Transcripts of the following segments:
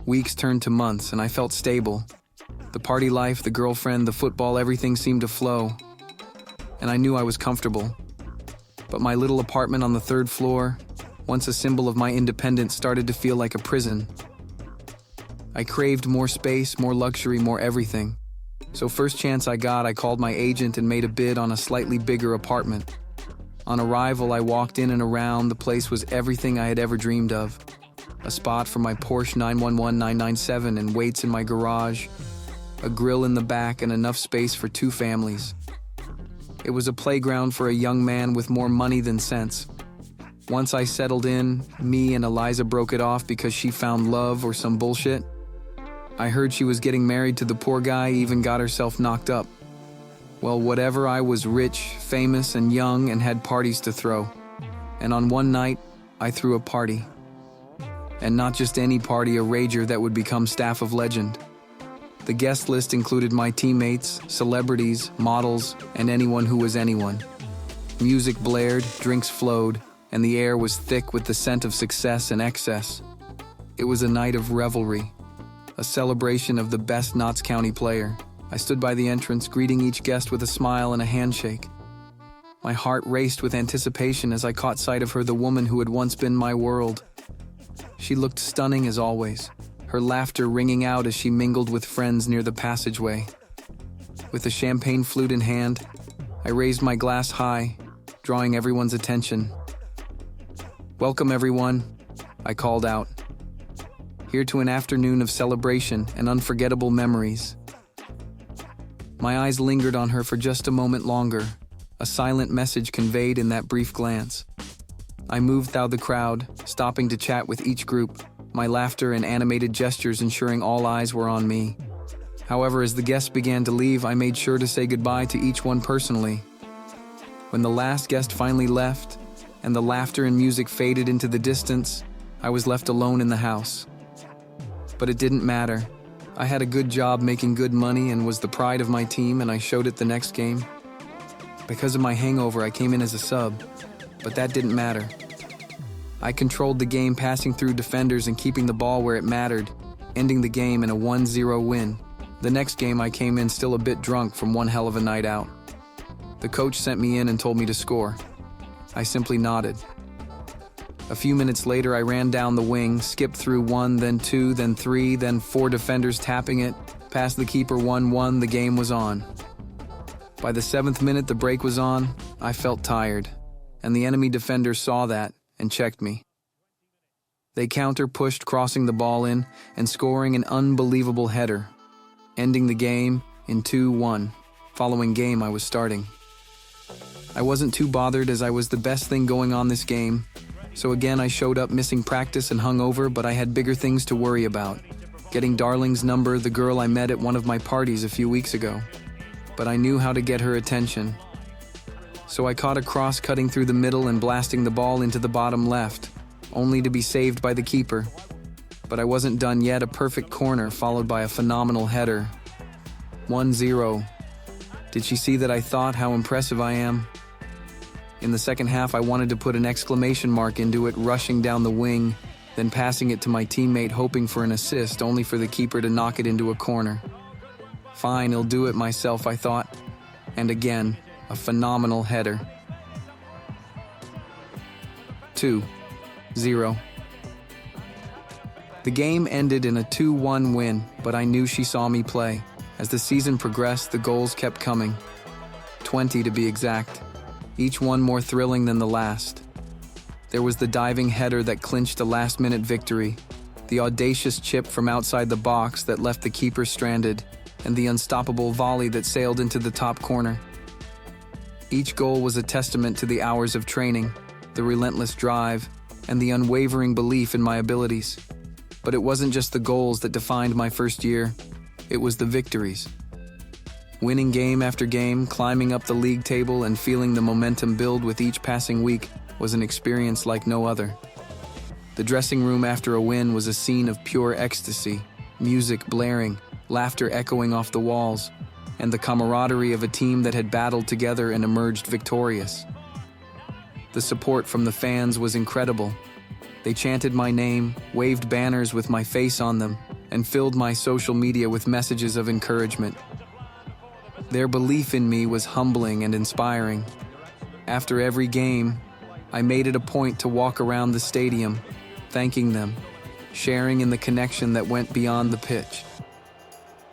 Weeks turned to months, and I felt stable. The party life, the girlfriend, the football, everything seemed to flow. And I knew I was comfortable. But my little apartment on the 3rd floor, once a symbol of my independence, started to feel like a prison. I craved more space, more luxury, more everything. So first chance I got, I called my agent and made a bid on a slightly bigger apartment. On arrival, I walked in and around. The place was everything I had ever dreamed of. A spot for my Porsche 911 and weights in my garage, a grill in the back, and enough space for 2 families. It was a playground for a young man with more money than sense. Once I settled in, me and Eliza broke it off because she found love or some bullshit. I heard she was getting married to the poor guy, even got herself knocked up. Well, whatever, I was rich, famous, and young and had parties to throw. And on one night, I threw a party. And not just any party, a rager that would become staff of legend. The guest list included my teammates, celebrities, models, and anyone who was anyone. Music blared, drinks flowed, and the air was thick with the scent of success and excess. It was a night of revelry, a celebration of the best Notts County player. I stood by the entrance, greeting each guest with a smile and a handshake. My heart raced with anticipation as I caught sight of her, the woman who had once been my world. She looked stunning as always, her laughter ringing out as she mingled with friends near the passageway. With a champagne flute in hand, I raised my glass high, drawing everyone's attention. "Welcome, everyone," I called out. "Here to an afternoon of celebration and unforgettable memories." My eyes lingered on her for just a moment longer, a silent message conveyed in that brief glance. I moved through the crowd, stopping to chat with each group, my laughter and animated gestures ensuring all eyes were on me. However, as the guests began to leave, I made sure to say goodbye to each one personally. When the last guest finally left, and the laughter and music faded into the distance, I was left alone in the house. But it didn't matter. I had a good job making good money and was the pride of my team, and I showed it the next game. Because of my hangover, I came in as a sub, but that didn't matter. I controlled the game, passing through defenders and keeping the ball where it mattered, ending the game in a 1-0 win. The next game I came in still a bit drunk from one hell of a night out. The coach sent me in and told me to score. I simply nodded. A few minutes later, I ran down the wing, skipped through 1, then 2, then 3, then 4 defenders tapping it, past the keeper 1-1, the game was on. By the 7th minute, the break was on. I felt tired, and the enemy defenders saw that and checked me. They counter-pushed, crossing the ball in and scoring an unbelievable header, ending the game in 2-1. Following game, I was starting. I wasn't too bothered as I was the best thing going on this game. So again, I showed up missing practice and hungover, but I had bigger things to worry about. Getting Darling's number, the girl I met at one of my parties a few weeks ago. But I knew how to get her attention. So I caught a cross cutting through the middle and blasting the ball into the bottom left, only to be saved by the keeper. But I wasn't done yet, a perfect corner followed by a phenomenal header. 1-0. Did she see that I thought how impressive I am? In the second half, I wanted to put an exclamation mark into it, rushing down the wing, then passing it to my teammate, hoping for an assist, only for the keeper to knock it into a corner. Fine, I'll do it myself, I thought. And again, a phenomenal header. 2-0. The game ended in a 2-1 win, but I knew she saw me play. As the season progressed, the goals kept coming. 20 to be exact. Each one more thrilling than the last. There was the diving header that clinched a last-minute victory, the audacious chip from outside the box that left the keeper stranded, and the unstoppable volley that sailed into the top corner. Each goal was a testament to the hours of training, the relentless drive, and the unwavering belief in my abilities. But it wasn't just the goals that defined my first year, it was the victories. Winning game after game, climbing up the league table, and feeling the momentum build with each passing week was an experience like no other. The dressing room after a win was a scene of pure ecstasy, music blaring, laughter echoing off the walls, and the camaraderie of a team that had battled together and emerged victorious. The support from the fans was incredible. They chanted my name, waved banners with my face on them, and filled my social media with messages of encouragement. Their belief in me was humbling and inspiring. After every game, I made it a point to walk around the stadium, thanking them, sharing in the connection that went beyond the pitch.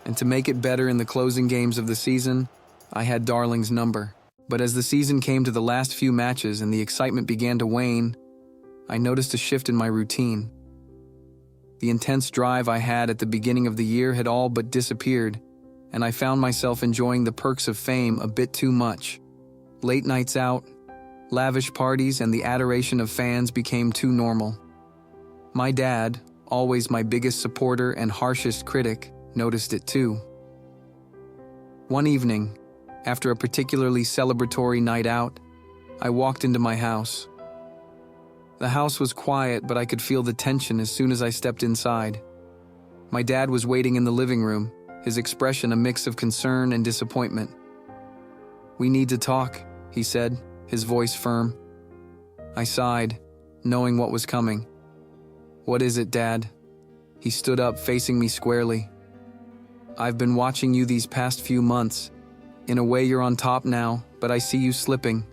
And to make it better in the closing games of the season, I had Darling's number. But as the season came to the last few matches and the excitement began to wane, I noticed a shift in my routine. The intense drive I had at the beginning of the year had all but disappeared, and I found myself enjoying the perks of fame a bit too much. Late nights out, lavish parties, and the adoration of fans became too normal. My dad, always my biggest supporter and harshest critic, noticed it too. One evening, after a particularly celebratory night out, I walked into my house. The house was quiet, but I could feel the tension as soon as I stepped inside. My dad was waiting in the living room, his expression a mix of concern and disappointment. "We need to talk," he said, his voice firm. I sighed, knowing what was coming. "What is it, Dad?" He stood up, facing me squarely. "I've been watching you these past few months. In a way, you're on top now, but I see you slipping.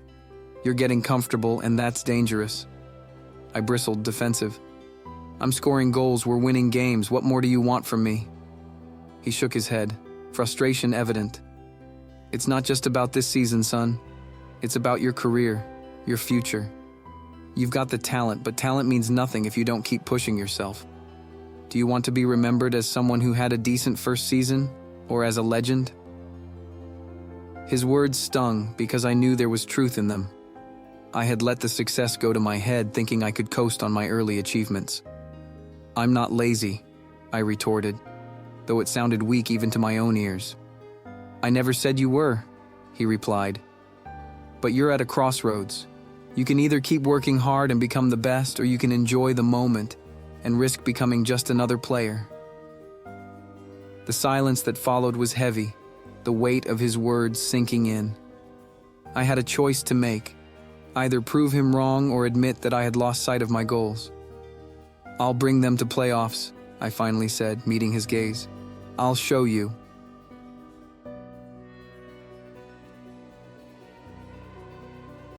You're getting comfortable, and that's dangerous." I bristled, defensive. "I'm scoring goals, we're winning games, what more do you want from me?" He shook his head, frustration evident. "It's not just about this season, son. It's about your career, your future. You've got the talent, but talent means nothing if you don't keep pushing yourself. Do you want to be remembered as someone who had a decent first season, or as a legend?" His words stung because I knew there was truth in them. I had let the success go to my head, thinking I could coast on my early achievements. "I'm not lazy," I retorted, though it sounded weak even to my own ears. "I never said you were," he replied. "But you're at a crossroads. You can either keep working hard and become the best, or you can enjoy the moment and risk becoming just another player." The silence that followed was heavy, the weight of his words sinking in. I had a choice to make, either prove him wrong or admit that I had lost sight of my goals. "I'll bring them to playoffs," I finally said, meeting his gaze. "I'll show you,"